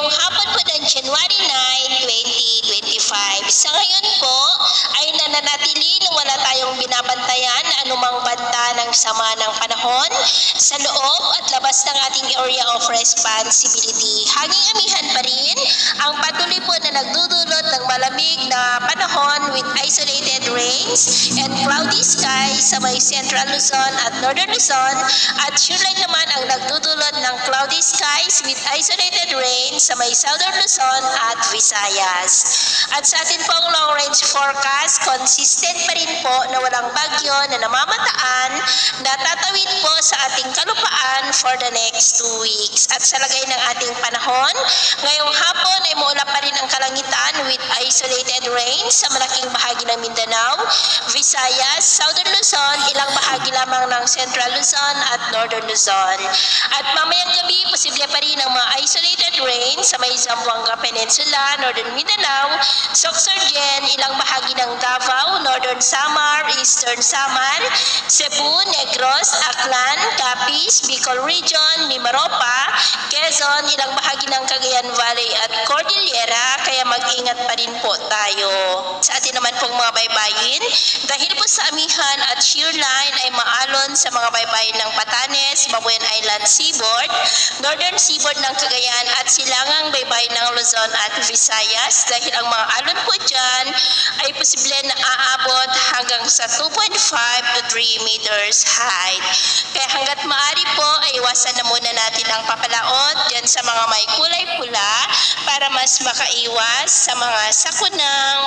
ngayong hapon po ng January 9, 2025. Sa ngayon po ay nananatili na wala tayong binabantayan na anumang banta ng sama ng panahon sa loob at labas ng ating area of responsibility. Hanging amihan pa rin ang patuloy po na nagdudulot ng malamig na panahon with isolated rains and cloudy skies sa may Central Luzon at Northern Luzon, at shoreline naman ang nagdudulot ng cloudy skies with isolated rain sa may Southern Luzon at Visayas. At sa atin pong long range forecast, consistent pa rin po na walang bagyo na namamataan na tatawid po sa ating kalupaan for the next 2 weeks. At sa lagay ng ating panahon, ngayong hapon ay maulap pa rin ang kalangitan with isolated rain sa malaking bahagi ng Mindanao, Visayas, Southern Luzon, ilang bahagi lamang ng Central Luzon at Northern Luzon. At mamayang gabi, posible pa rin ang mga isolated rain sa may Zamboanga Peninsula, Northern Mindanao, Sorsogon, ilang bahagi ng Davao, Northern Samar, Eastern Samar, Cebu, Negros, Aklan, Capiz, Bicol Region, Mimaropa, Quezon, ilang bahagi ng Cagayan Valley at Cordillera, kaya mag-ingat pa rin po tayo. Sa atin naman pong mga baybayin, dahil po sa amihan at shear line ay maalon sa mga baybayin ng Batanes, Babuyan Island Seaboard, Northern Seaboard ng Cagayan at silangang baybayin ng Luzon at Visayas, dahil ang mga alon po dyan ay posible na aabot hanggang sa 2.5 to 3 meters height. Kaya hanggat maaari po ay iwasan na muna natin ang papalaot dyan sa mga may kulay pula para mas makaiwas sa mga sakunang